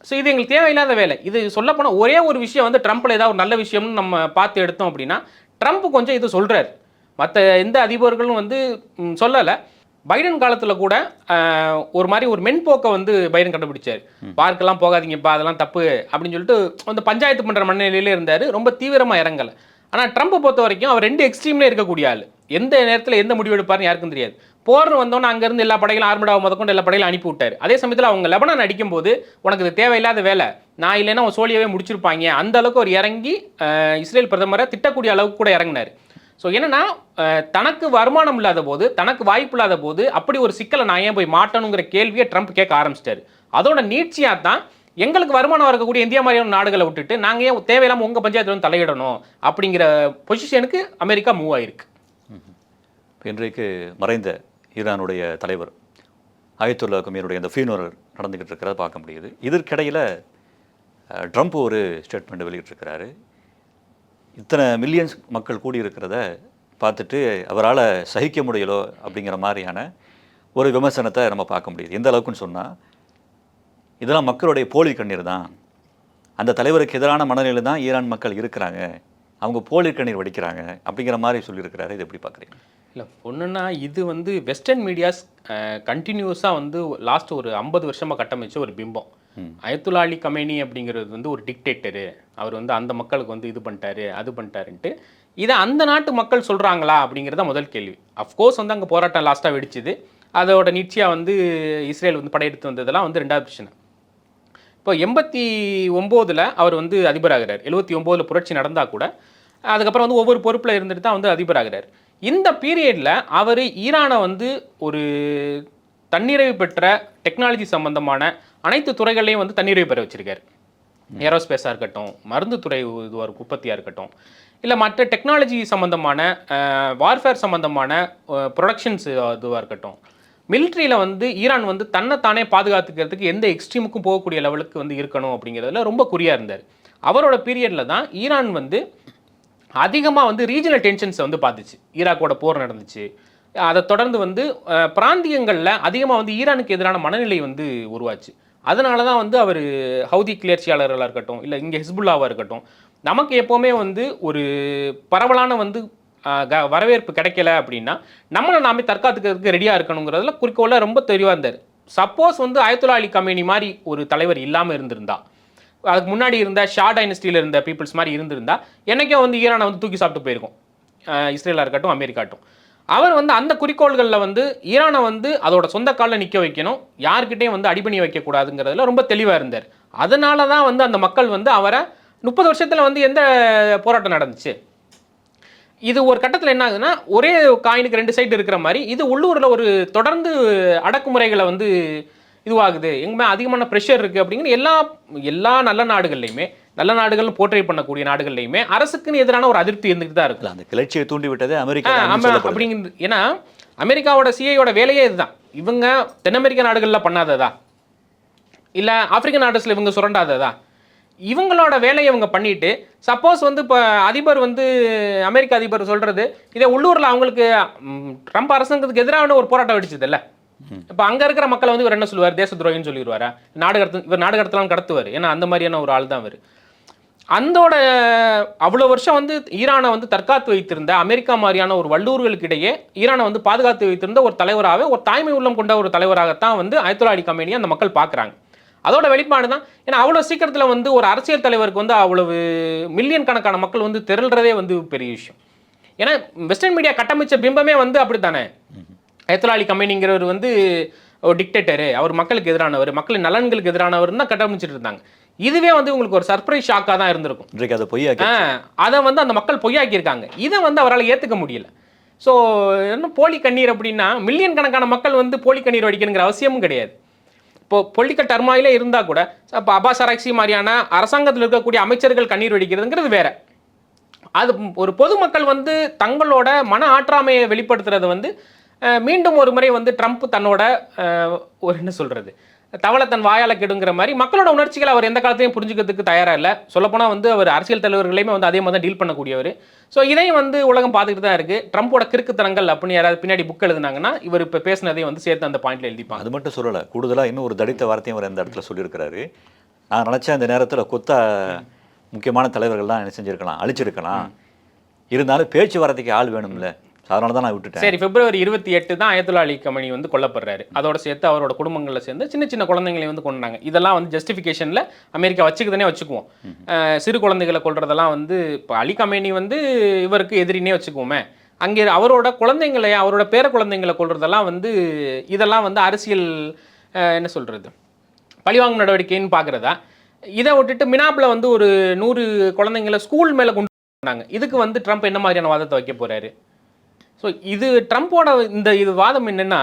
ஸோ இது எங்களுக்கு தேவையில்லாத வேலை. இது சொல்லப்போனால் ஒரே ஒரு விஷயம் வந்து ட்ரம்ப்பில் ஏதாவது ஒரு நல்ல விஷயம்னு நம்ம பார்த்து எடுத்தோம் அப்படின்னா ட்ரம்ப் கொஞ்சம் இது சொல்கிறார், மற்ற எந்த அதிபர்களும் வந்து சொல்லலை. பைடன் காலத்தில் கூட ஒரு மாதிரி ஒரு மென்போக்கை வந்து பைடன் கண்டுபிடிச்சார். பார்க்கெல்லாம் போகாதீங்கப்பா, அதெல்லாம் தப்பு அப்படின்னு சொல்லிட்டு அந்த பஞ்சாயத்து பண்ணுற மனநிலையிலே இருந்தார், ரொம்ப தீவிரமாக இறங்கலை. ஆனால் ட்ரம்ப்பை பொறுத்த வரைக்கும் அவர் 2 எக்ஸ்ட்ரீம்லேயே இருக்கக்கூடிய ஆள். எந்த நேரத்தில் எந்த முடிவு எடுப்பாருன்னு யாருக்கும் தெரியாது. போர்னு வந்தோன்னே அங்கேருந்து எல்லா படைகளும் ஆர்மடாவை முதற்கொண்டு எல்லா படைகளும் அனுப்பி விட்டார். அதே சமயத்தில் அவங்க லெபனான் அடிக்கும்போது உனக்கு இது தேவையில்லாத வேலை, நான் இல்லைன்னா அவன் சோழியவே முடிச்சிருப்பாங்க, அந்த அளவுக்கு அவர் இறங்கி இஸ்ரேல் பிரதமரை திட்டக்கூடிய அளவுக்கு கூட இறங்கினார். ஸோ என்னன்னா தனக்கு வருமானம் இல்லாத போது, தனக்கு வாய்ப்பு இல்லாத போது அப்படி ஒரு சிக்கலை நான் ஏன் போய் மாட்டணுங்கிற கேள்வியை ட்ரம்ப் கேட்க ஆரம்பிச்சிட்டாரு. அதோட நீட்சியாக தான் எங்களுக்கு வருமானம் இருக்கக்கூடிய இந்தியா மாதிரியான நாடுகளை விட்டுட்டு நாங்கள் ஏன் தேவையில்லாமல் உங்கள் பஞ்சாயத்தில் வந்து தலையிடணும் அப்படிங்கிற பொசிஷனுக்கு அமெரிக்கா மூவ் ஆயிருக்கு. இன்றைக்கு மறைந்த ஈரானுடைய தலைவர் ஆயத்துல்லா கமீனுடைய அந்த ஃபியூனரல் நடந்துக்கிட்டு இருக்கிறத பார்க்க முடியுது. இதற்கிடையில் ட்ரம்ப் ஒரு ஸ்டேட்மெண்ட் வெளியிட்டிருக்கிறாரு. இத்தனை மில்லியன்ஸ் மக்கள் கூடியிருக்கிறத பார்த்துட்டு அவரால் சகிக்க முடியலோ அப்படிங்கிற மாதிரியான ஒரு விமர்சனத்தை நம்ம பார்க்க முடியுது. எந்த அளவுக்குன்னு சொன்னால், இதெல்லாம் மக்களுடைய போலி கண்ணீர் தான், அந்த தலைவருக்கு எதிரான மனநிலையில் தான் ஈரான் மக்கள் இருக்கிறாங்க, அவங்க போலி கண்ணீர் வடிக்கிறாங்க அப்படிங்கிற மாதிரி சொல்லியிருக்கிறாரு. இது எப்படி பார்க்குறீங்க? இல்லை ஒன்றுன்னா இது வந்து வெஸ்டர்ன் மீடியாஸ் கண்டினியூஸாக வந்து லாஸ்ட் ஒரு 50 வருஷமாக கட்டமைச்ச ஒரு பிம்பம். அயத்துல்லா அலி கமேனி அப்படிங்கிறது வந்து ஒரு டிக்டேட்டரு, அவர் வந்து அந்த மக்களுக்கு வந்து இது பண்ணிட்டாரு அது பண்ணிட்டாருன்ட்டு இதை அந்த நாட்டு மக்கள் சொல்கிறாங்களா அப்படிங்கிறத முதல் கேள்வி. அஃப்கோர்ஸ் வந்து அங்கே போராட்டம் லாஸ்ட்டாக வெடிச்சுது, அதோட நீட்சியாக வந்து இஸ்ரேல் வந்து படையெடுத்து வந்ததெல்லாம் வந்து 2வது பிரச்சனை. இப்போ 89 அவர் வந்து அதிபராகிறார். 79 புரட்சி நடந்தால் கூட அதுக்கப்புறம் வந்து ஒவ்வொரு பொறுப்பில் இருந்துட்டு தான் வந்து அதிபராகிறார். இந்த பீரியடில் அவர் ஈரானை வந்து ஒரு தன்னிறைவு பெற்ற டெக்னாலஜி சம்பந்தமான அனைத்து துறைகளையும் வந்து தன்னிறைவு பெற வச்சிருக்காரு. ஏரோஸ்பேஸாக இருக்கட்டும், மருந்து துறை இதுவாக உற்பத்தியாக இருக்கட்டும், இல்லை மற்ற டெக்னாலஜி சம்மந்தமான வார்ஃபேர் சம்மந்தமான ப்ரொடக்ஷன்ஸ் இதுவாக இருக்கட்டும், மிலிட்ரியில் வந்து ஈரான் வந்து தன்னைத்தானே பாதுகாத்துக்கிறதுக்கு எந்த எக்ஸ்ட்ரீமுக்கும் போகக்கூடிய லெவலுக்கு வந்து இருக்கணும் அப்படிங்கிறதுல ரொம்ப குறியாக இருந்தார். அவரோட பீரியடில் தான் ஈரான் வந்து அதிகமாக வந்து ரீஜனல் டென்ஷன்ஸை வந்து பார்த்துச்சு. ஈராக்கோட போர் நடந்துச்சு, அதை தொடர்ந்து வந்து பிராந்தியங்களில் அதிகமாக வந்து ஈரானுக்கு எதிரான மனநிலை வந்து உருவாச்சு. அதனால தான் வந்து அவர் ஹவுதி கிளர்ச்சியாளர்களாக இருக்கட்டும், இல்லை இங்கே ஹிஸ்புல்லாவாக இருக்கட்டும், நமக்கு எப்போவுமே வந்து ஒரு பரவலான வந்து வரவேற்பு கிடைக்கல அப்படின்னா நம்மளை நாமே தற்காத்துக்கிறதுக்கு ரெடியாக இருக்கணுங்கிறதுல குறிக்கோளாக ரொம்ப தெளிவாக இருந்தார். சப்போஸ் வந்து அயத்துல்லா அலி கமேனி மாதிரி ஒரு தலைவர் இல்லாமல் இருந்திருந்தா, அதுக்கு முன்னாடி இருந்த ஷா டைனஸ்டியில் இருந்த பீப்புள்ஸ் மாதிரி இருந்திருந்தா என்றைக்கே வந்து ஈரானை வந்து தூக்கி சாப்பிட்டு போயிருக்கும், இஸ்ரேலாக இருக்கட்டும் அமெரிக்காட்டும். அவர் வந்து அந்த குறிக்கோள்களில் வந்து ஈரானை வந்து அதோட சொந்த காலில் நிற்க வைக்கணும், யார்கிட்டையும் வந்து அடிபணி வைக்கக்கூடாதுங்கிறதுல ரொம்ப தெளிவாக இருந்தார். அதனால தான் வந்து அந்த மக்கள் வந்து அவரை 30 வருஷத்தில் வந்து எந்த போராட்டம் நடந்துச்சு. இது ஒரு கட்டத்தில் என்ன ஆகுதுன்னா, ஒரே காயினுக்கு 2 சைடு இருக்கிற மாதிரி இது உள்ளூரில் ஒரு தொடர்ந்து அடக்குமுறைகளை வந்து இதுவாகுது, எங்குமே அதிகமான ப்ரெஷர் இருக்குது அப்படிங்கிற எல்லா நல்ல நாடுகள்லையுமே, நல்ல நாடுகள்னு போர்ட்ரே பண்ணக்கூடிய நாடுகள்லையுமே அரசுக்குன்னு எதிரான ஒரு அதிருப்தி இருந்துகிட்டு தான் இருக்குது. அந்த கிளர்ச்சியை தூண்டி விட்டதே அமெரிக்கா அப்படிங்கிறது. ஏன்னா அமெரிக்காவோட சிஐயோட வேலையே இதுதான். இவங்க தென் அமெரிக்க நாடுகளில் பண்ணாததா, இல்லை ஆப்பிரிக்க நாடுகளில் இவங்க சுரண்டாததா, இவங்களோட வேலையை இவங்க பண்ணிட்டு சப்போஸ் வந்து இப்போ அதிபர் வந்து அமெரிக்க அதிபர் சொல்கிறது இதே உள்ளூரில் அவங்களுக்கு ட்ரம்ப் அரசாங்கத்துக்கு எதிரான ஒரு போராட்டம் வெடிச்சது இல்லை. இப்போ அங்கே இருக்கிற மக்களை வந்து இவர் என்ன சொல்லுவார், தேச துரோகின்னு சொல்லிடுவாரா, இவர் நாடு கடத்தலாம் கடத்துவார். ஏன்னா அந்த மாதிரியான ஒரு ஆள் தான் அவர். அந்தோட அவ்வளோ வருஷம் வந்து ஈரானை வந்து தற்காத்து வைத்திருந்த அமெரிக்கா மாதிரியான ஒரு வல்லூர்களுக்கு இடையே ஈரானை வந்து பாதுகாத்து வைத்திருந்த ஒரு தலைவராகவே, ஒரு தாய்மை உள்ளம் கொண்ட ஒரு தலைவராகத்தான் வந்து அயத்துல்லா அலி கமேனியை அந்த மக்கள் பார்க்குறாங்க. அதோட வெளிப்பாடு தான். ஏன்னா அவ்வளோ சீக்கிரத்தில் வந்து ஒரு அரசியல் தலைவருக்கு வந்து அவ்வளவு மில்லியன் கணக்கான மக்கள் வந்து திரள்றதே வந்து பெரிய விஷயம். ஏன்னா வெஸ்டர்ன் மீடியா கட்டமைச்ச பிம்பமே வந்து அப்படி தானே. அயத்துல்லா அலி கமேனிங்கிறவர் வந்து ஒரு டிக்டேட்டரு, அவர் மக்களுக்கு எதிரானவர், மக்களின் நலன்களுக்கு எதிரானவர் தான் கட்டமைச்சிட்டு இருந்தாங்க. இதுவே வந்து உங்களுக்கு ஒரு சர்ப்ரைஸ் ஷாக்காக தான் இருந்திருக்கும். அதை வந்து அந்த மக்கள் பொய்யாக்கியிருக்காங்க. இதை வந்து அவரால் ஏற்றுக்க முடியல. ஸோ என்ன போலி கண்ணீர் அப்படின்னா மில்லியன் கணக்கான மக்கள் வந்து போலி கண்ணீர் வடிக்கணுங்கிற அவசியமும் கிடையாது. இப்போ பொலிட்டிக்கல் டர்மாயிலே இருந்தால் கூட இப்போ அப்பாஸ் அராக்சி மாதிரியான அரசாங்கத்தில் இருக்கக்கூடிய அமைச்சர்கள் கண்ணீர் வடிக்கிறதுங்கிறது வேற. அது ஒரு பொதுமக்கள் வந்து தங்களோட மன ஆற்றாமையை வெளிப்படுத்துறது வந்து மீண்டும் ஒரு முறை வந்து ட்ரம்ப் தன்னோட ஒரு என்ன சொல்கிறது தவளை தன் வாயால் கெடுங்கிற மாதிரி மக்களோட உணர்ச்சிகளை அவர் எந்த காலத்தையும் புரிஞ்சுக்கிறதுக்கு தயாராக இல்லை. சொல்லப்போனால் வந்து அவர் அரசியல் தலைவர்களையுமே வந்து அதே மாதிரி தான் டீல் பண்ணக்கூடியவர். ஸோ இதையும் வந்து உலகம் பார்த்துக்கிட்டு தான் இருக்குது. ட்ரம்போட கிறுக்குத்தனங்கள் அப்படின்னு யாராவது பின்னாடி புக் எழுதுனாங்கன்னா இவர் இப்போ பேசினதையும் வந்து சேர்த்து அந்த பாயிண்ட்ல எழுதிப்பாங்க. அது மட்டும் சொல்லலை, கூடுதலாக இன்னும் ஒரு தடித்த வார்த்தையும் அவர் அந்த இடத்துல சொல்லியிருக்கிறாரு. நான் நினச்சேன் அந்த நேரத்தில் கொத்தா முக்கியமான தலைவர்கள்லாம் என்ன செஞ்சுருக்கலாம், அழிச்சிருக்கலாம், இருந்தாலும் பேச்சுவார்த்தைக்கு ஆள் வேணும்ல, அதனால தான் நான் விட்டுட்டேன். சரி, பிப்ரவரி 28 தான் அயத்துல்லா அலி கமேனி வந்து கொல்லப்படுறாரு. அதோட சேர்த்து அவரோட குடும்பங்களில் சேர்ந்து சின்ன சின்ன குழந்தைங்களை வந்து கொண்டாங்க. இதெல்லாம் வந்து ஜஸ்டிஃபிகேஷனில் அமெரிக்கா வச்சுக்குதுன்னே வச்சுக்குவோம். சிறு குழந்தைகளை கொள்றதெல்லாம் வந்து இப்போ அலி கமேனி வந்து இவருக்கு எதிரினே வச்சுக்குவோமே. அங்கே அவரோட குழந்தைங்களை, அவரோட பேர குழந்தைங்களை கொள்றதெல்லாம் வந்து இதெல்லாம் வந்து அரசியல் என்ன சொல்கிறது, பழிவாங்கும் நடவடிக்கைன்னு பார்க்குறதா? இதை விட்டுட்டு மினாப்பில் வந்து ஒரு 100 குழந்தைங்களை ஸ்கூல் மேலே கொண்டு வந்தாங்க. இதுக்கு வந்து ட்ரம்ப் என்ன மாதிரியான வாதத்தை வைக்க போகிறாரு? ஸோ இது ட்ரம்ப்போட இது வாதம் என்னென்னா,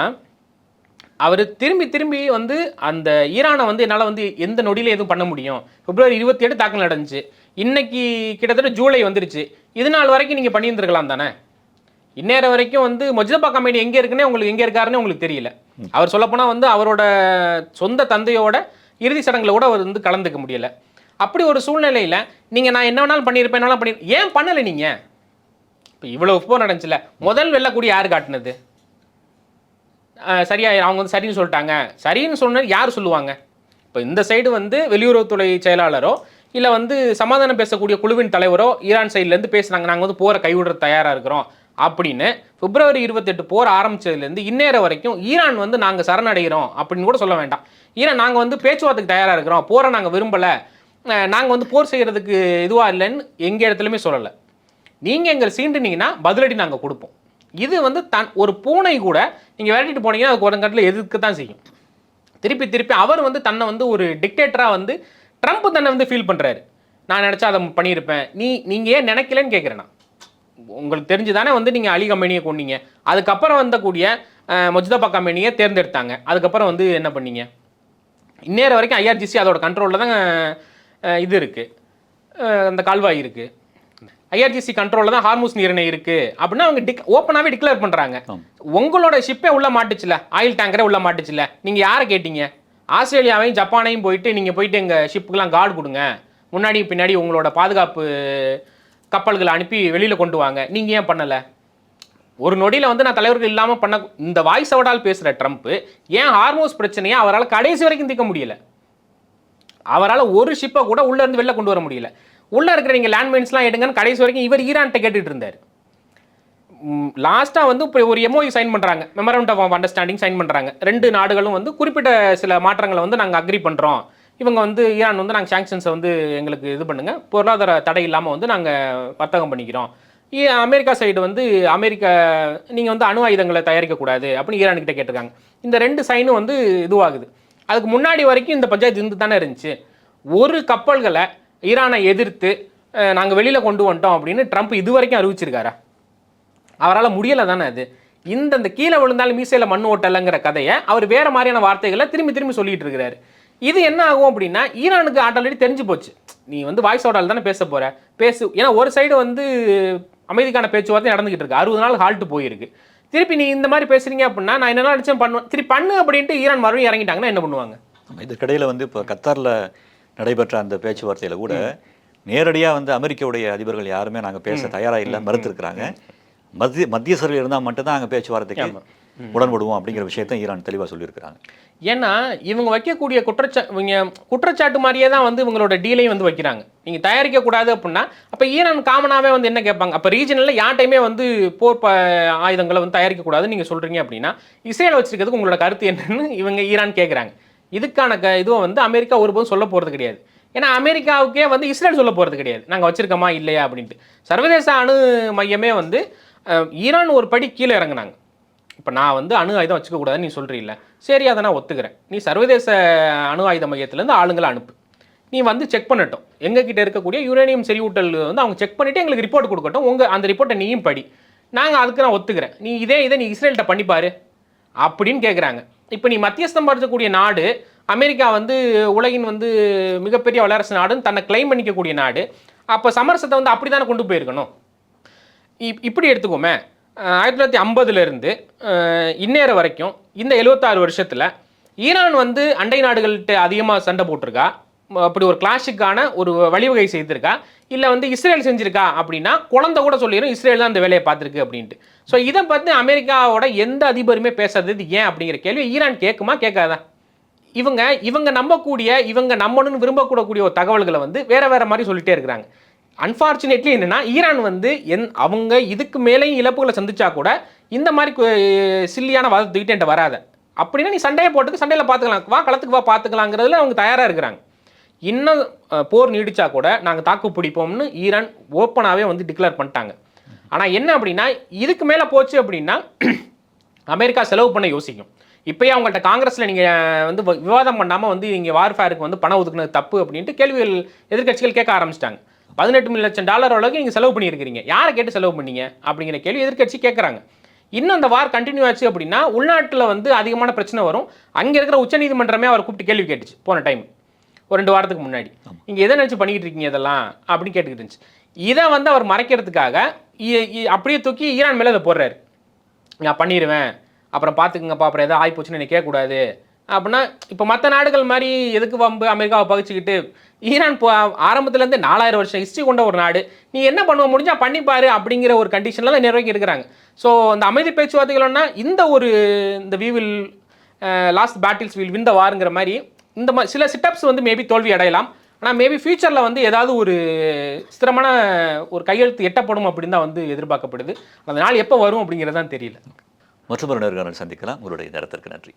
அவர் திரும்பி திரும்பி வந்து அந்த ஈரானை வந்து என்னால் வந்து எந்த நொடியில் எதுவும் பண்ண முடியும். பிப்ரவரி 27 தாக்கல் நடந்துச்சு, இன்னைக்கு கிட்டத்தட்ட ஜூலை வந்துருச்சு, இது நாள் வரைக்கும் நீங்கள் பண்ணியிருந்துருக்கலாம் தானே. இந்நேரம் வரைக்கும் வந்து மொஜ்தபா கமேனி எங்கே இருக்குன்னே உங்களுக்கு, எங்கே இருக்காருன்னு உங்களுக்கு தெரியல. அவர் சொல்லப்போனால் வந்து அவரோட சொந்த தந்தையோட இறுதி சடங்குல கூட அவர் வந்து கலந்துக்க முடியலை. அப்படி ஒரு சூழ்நிலையில் நீங்கள் நான் என்ன வேணாலும் பண்ணியிருப்பேன், என்னாலும் பண்ணியிருப்பேன், ஏன் பண்ணலை நீங்கள்? இப்போ இவ்வளோ போர் நடந்துச்சுல, முதல் வெள்ளக்கூடிய யார் காட்டினது? சரியா அவங்க வந்து சரின்னு சொல்லிட்டாங்க. சரின்னு சொன்னது யார் சொல்லுவாங்க? இப்போ இந்த சைடு வந்து வெளியுறவுத்துறை செயலாளரோ இல்லை வந்து சமாதானம் பேசக்கூடிய குழுவின் தலைவரோ ஈரான் சைட்லேருந்து பேசுனாங்க, நாங்கள் வந்து போரை கைவிடுற தயாராக இருக்கிறோம் அப்படின்னு. பிப்ரவரி 28 போர் ஆரம்பித்ததுலேருந்து இந்நேரம் வரைக்கும் ஈரான் வந்து நாங்கள் சரணடைகிறோம் அப்படின்னு கூட சொல்ல வேண்டாம். ஈரான் நாங்கள் வந்து பேச்சுவார்த்தைக்கு தயாராக இருக்கிறோம், போரை நாங்கள் விரும்பலை, நாங்கள் வந்து போர் செய்கிறதுக்கு இதுவாக இல்லைன்னு எங்கள் இடத்துலையுமே சொல்லலை. நீங்கள் எங்களை சீண்டுனீங்கன்னா பதிலடி நாங்கள் கொடுப்போம். இது வந்து ஒரு பூனை கூட நீங்கள் விரட்டிட்டு போனீங்கன்னா அதுக்கு ஒரு கட்டத்தில் எதிர்க்க தான் செய்யும். திருப்பி திருப்பி அவர் வந்து தன்னை வந்து ஒரு டிக்டேட்டராக வந்து ட்ரம்ப் தன்னை வந்து ஃபீல் பண்ணுறாரு. நான் நினச்சா அதை பண்ணியிருப்பேன், நீங்கள் ஏன் நினைக்கலன்னு கேட்குறேன்னா. உங்களுக்கு தெரிஞ்சு தானே வந்து நீங்கள் அலி கமேனியை கொண்டீங்க, அதுக்கப்புறம் வந்தக்கூடிய மொஜ்தபா கமேனியை தேர்ந்தெடுத்தாங்க, அதுக்கப்புறம் வந்து என்ன பண்ணீங்க? இந்நேரம் வரைக்கும் IRGC அதோட கண்ட்ரோலில் தான் இது இருக்குது, அந்த கால்வாய் இருக்குது. IRGC கண்ட்ரோலில் தான் ஹார்முஸ் நீரிணை இருக்குது அப்படின்னா அவங்க ஓப்பனாகவே டிக்ளேர் பண்ணுறாங்க. உங்களோட ஷிப்பே உள்ளே மாட்டுச்சுல, ஆயில் டேங்கரே உள்ளே மாட்டுச்சுல, நீங்கள் யாரை கேட்டீங்க? ஆஸ்திரேலியாவையும் ஜப்பானையும் போயிட்டு நீங்கள் போயிட்டு எங்கள் ஷிப்புக்கெலாம் கார்டு கொடுங்க, முன்னாடி பின்னாடி உங்களோட பாதுகாப்பு கப்பல்களை அனுப்பி வெளியில் கொண்டு வாங்க, நீங்கள் ஏன் பண்ணலை? ஒரு நொடியில் வந்து நான் தலைவர்கள் இல்லாமல் பண்ண இந்த வாய்ஸ் அவடால் பேசுகிற ட்ரம்ப்பு ஏன் ஹார்மோஸ் பிரச்சனையை அவரால் கடைசி வரைக்கும் தீர்க்க முடியல? அவரால் ஒரு ஷிப்பை கூட உள்ளேருந்து வெளில கொண்டு வர முடியல. உள்ளே இருக்கிற நீங்கள் லேண்ட்மைன்ஸ்லாம் எடுங்கன்னு கடைசி வரைக்கும் இவர் ஈரான்கிட்ட கேட்டுட்டு இருந்தார். லாஸ்ட்டாக வந்து இப்போ ஒரு MOU சைன் பண்ணுறாங்க, மெமரண்டம் ஆஃப் அண்டர்ஸ்டாண்டிங் சைன் பண்ணுறாங்க. 2 நாடுகளும் வந்து குறிப்பிட்ட சில மாற்றங்களை வந்து நாங்கள் அக்ரி பண்ணுறோம், இவங்க வந்து ஈரான் வந்து நாங்கள் சாங்ஷன்ஸை வந்து எங்களுக்கு இது பண்ணுங்கள், பொருளாதார தடை இல்லாமல் வந்து நாங்கள் வர்த்தகம் பண்ணிக்கிறோம். அமெரிக்கா சைடு வந்து நீங்கள் வந்து அணு ஆயுதங்களை தயாரிக்கக்கூடாது அப்படின்னு ஈரான்கிட்ட கேட்டிருக்காங்க. இந்த 2 சைனும் வந்து இதுவாகுது. அதுக்கு முன்னாடி வரைக்கும் இந்த பஞ்சாயத்து இருந்து தானே இருந்துச்சு. ஒரு கப்பல்களை ஈரானை எதிர்த்து நாங்கள் வெளியில் கொண்டு வந்துட்டோம் அப்படின்னு ட்ரம்ப் இது வரைக்கும் அறிவிச்சிருக்காரா? அவரால் முடியலை தானே. அது இந்த கீழே விழுந்தாலும் மீசையில் மண் ஓட்டலைங்கிற கதையை அவர் வேறு மாதிரியான வார்த்தைகளை திரும்பி திரும்பி சொல்லிட்டு இருக்கிறாரு. இது என்ன ஆகும் அப்படின்னா, ஈரானுக்கு ஆல்ரெடி தெரிஞ்சு போச்சு, நீ வந்து வாய்ஸ் ஓடால் தானே பேச போகிற, பேசு. ஏன்னா ஒரு சைடு வந்து அமைதிக்கான பேச்சுவார்த்தை நடந்துகிட்டு இருக்கு, 60 நாள் ஹால்ட்டு போயிருக்கு. திருப்பி நீ இந்த மாதிரி பேசுறீங்க அப்படின்னா நான் என்ன நினச்சேன் பண்ணுவேன், திருப்பி பண்ணு அப்படின்ட்டு ஈரான் மறுபடியும் இறங்கிட்டாங்கன்னா என்ன பண்ணுவாங்க? இதுக்கிடையில் வந்து இப்போ கத்தாரில் நடைபெற்ற அந்த பேச்சுவார்த்தையில் கூட நேரடியாக வந்து அமெரிக்காவுடைய அதிபர்கள் யாருமே நாங்கள் பேச தயாராக இல்லை, மறுத்துருக்குறாங்க. மத்தியஸ்தர்கள் இருந்தால் மட்டும்தான் அங்கே பேச்சுவார்த்தைக்கு உடன்படுவோம் அப்படிங்கிற விஷயத்தை ஈரான் தெளிவாக சொல்லியிருக்கிறாங்க. ஏன்னா இவங்க வைக்கக்கூடிய குற்றச்சாட்டு மாதிரியே தான் வந்து இவங்களோட டீலையும் வந்து வைக்கிறாங்க. நீங்கள் தயாரிக்கக்கூடாது அப்படின்னா அப்போ ஈரான் காமனாகவே வந்து என்ன கேட்பாங்க, அப்போ ரீஜனில் யார்ட்டையுமே வந்து போர் ஆயுதங்களை வந்து தயாரிக்கக்கூடாதுன்னு நீங்கள் சொல்கிறீங்க அப்படின்னா இஸ்ரேலை வச்சிருக்கிறதுக்கு உங்களோட கருத்து என்னன்னு இவங்க ஈரான் கேட்குறாங்க. இதுக்கான இதுவை வந்து அமெரிக்கா ஒருபோதும் சொல்ல போகிறது கிடையாது. ஏன்னா அமெரிக்காவுக்கே வந்து இஸ்ரேல் சொல்ல போகிறது கிடையாது நாங்கள் வச்சுருக்கோமா இல்லையா அப்படின்ட்டு. சர்வதேச அணு மையமே வந்து ஈரான் ஒரு படி கீழே இறங்குனாங்க. இப்போ நான் வந்து அணு ஆயுதம் வச்சுக்கக்கூடாதுன்னு நீ சொல்கிறீல்ல, சரி அதை நான் ஒத்துக்கிறேன், நீ சர்வதேச அணு ஆயுத மையத்துலேருந்து ஆளுங்களை அனுப்பு, நீ வந்து செக் பண்ணட்டும், எங்ககிட்ட இருக்கக்கூடிய யுரேனியம் செறிவூட்டல் வந்து அவங்க செக் பண்ணிவிட்டு எங்களுக்கு ரிப்போர்ட் கொடுக்கட்டும், அந்த ரிப்போர்ட்டை நீயும் படி, நாங்கள் அதுக்கு நான் ஒத்துக்கிறேன், நீ இதை நீ இஸ்ரேல்கிட்ட பண்ணிப்பாரு அப்படின்னு கேட்குறாங்க. இப்போ நீ மத்தியஸ்தம் படுத்தக்கூடிய நாடு அமெரிக்கா வந்து உலகின் வந்து மிகப்பெரிய வல்லரசு நாடுன்னு தன்னை கிளைம் பண்ணிக்கக்கூடிய நாடு, அப்போ சமரசத்தை வந்து அப்படி தானே கொண்டு போயிருக்கணும். இப்படி எடுத்துக்கோமே, 1950 இந்நேரம் வரைக்கும் இந்த 76 வருஷத்தில் ஈரான் வந்து அண்டை நாடுகள்கிட்ட அதிகமாக சண்டை போட்டிருக்கா, அப்படி ஒரு கிளாஷுக்கான ஒரு வழிவகை செய்திருக்கா, இல்லை வந்து இஸ்ரேல் செஞ்சுருக்கா அப்படின்னா குழந்தை கூட சொல்லிடும் இஸ்ரேல் தான் அந்த வேலையை பார்த்துருக்கு அப்படின்ட்டு. ஸோ இதை பற்றி அமெரிக்காவோட எந்த அதிபருமே பேசுறது ஏன் அப்படிங்கிற கேள்வி ஈரான் கேட்குமா கேட்காதா? இவங்க நம்பக்கூடிய, இவங்க நம்பணும்னு விரும்பக்கூடக்கூடிய ஒரு தகவல்களை வந்து வேறு மாதிரி சொல்லிட்டே இருக்கிறாங்க. அன்ஃபார்ச்சுனேட்லி என்னென்னா ஈரான் வந்து அவங்க இதுக்கு மேலேயும் இழப்புகளை சந்திச்சா கூட இந்த மாதிரி சில்லியான வாதத்துக்கிட்ட என்கிட்ட வராத அப்படின்னா நீ சண்டையை போட்டுக்கு சண்டையில் பார்த்துக்கலாம், வா களத்துக்கு வா பார்த்துக்கலாங்கிறதுல அவங்க தயாராக இருக்கிறாங்க. இன்னும் போர் நீடிச்சா கூட நாங்கள் தாக்கு பிடிப்போம்னு ஈரான் ஓப்பனாகவே வந்து டிக்ளேர் பண்ணிட்டாங்க. ஆனால் என்ன அப்படின்னா இதுக்கு மேலே போச்சு அப்படின்னா அமெரிக்கா செலவு பண்ண யோசிக்கும். இப்போயே அவங்கள்ட்ட காங்கிரஸில் நீங்கள் வந்து விவாதம் பண்ணாமல் வந்து இங்கே வார்ஃபேருக்கு வந்து பணம் ஒதுக்குனது தப்பு அப்படின்ட்டு கேள்விகள் எதிர்க்கட்சிகள் கேட்க ஆரம்பிச்சிட்டாங்க. 18 லட்சம் டாலர் அளவுக்கு நீங்கள் செலவு பண்ணியிருக்கிறீங்க, யாரை கேட்டு செலவு பண்ணீங்க அப்படிங்கிற கேள்வி எதிர்க்கட்சி கேட்குறாங்க. இன்னும் அந்த வார் கண்டினியூ ஆச்சு அப்படின்னா உள்நாட்டில் வந்து அதிகமான பிரச்சனை வரும். அங்கே இருக்கிற உச்சநீதிமன்றமே அவர் கூப்பிட்டு கேள்வி கேட்டுச்சு போன டைம், ஒரு 2 வாரத்துக்கு முன்னாடி. இங்கே எதை நினச்சி பண்ணிக்கிட்டு இருக்கீங்க இதெல்லாம் அப்படின்னு கேட்டுக்கிட்டு இருந்துச்சு. இதை வந்து அவர் மறைக்கிறதுக்காக அப்படியே தூக்கி ஈரான் மேலே இதை போடுறாரு. நான் பண்ணிடுவேன், அப்புறம் பார்த்துக்குங்கப்பா, அப்புறம் எதாவது ஆகி போச்சுன்னு எனக்கு கேட்கக்கூடாது அப்படின்னா. இப்போ மற்ற நாடுகள் மாதிரி எதுக்கு வம்பு அமெரிக்காவை பகிச்சுக்கிட்டு, ஈரான் ஆரம்பத்துலேருந்து 4000 வருஷம் ஹிஸ்ட்ரி கொண்ட ஒரு நாடு, நீ என்ன பண்ணுவ முடிஞ்சா பண்ணிப்பாரு அப்படிங்கிற ஒரு கண்டிஷனில் தான் நிறைவேற்றி இருக்கிறாங்க. ஸோ அந்த அமைதி பேச்சுவார்த்தைகள்னா இந்த we will lost battles will win the வாருங்கிற மாதிரி இந்த சில சிட்டப்ஸ் வந்து மேபி தோல்வி அடையலாம். ஆனால் மேபி ஃபியூச்சரில் வந்து ஏதாவது ஒரு ஸ்திரமான ஒரு கையெழுத்து எட்டப்படும் அப்படின்னு தான் வந்து எதிர்பார்க்கப்படுது. அந்த நாள் எப்போ வரும் அப்படிங்கிறது தான் தெரியல. மற்றொரு நேர்காணல் சந்திக்கலாம். உங்களுடைய நேரத்திற்கு நன்றி.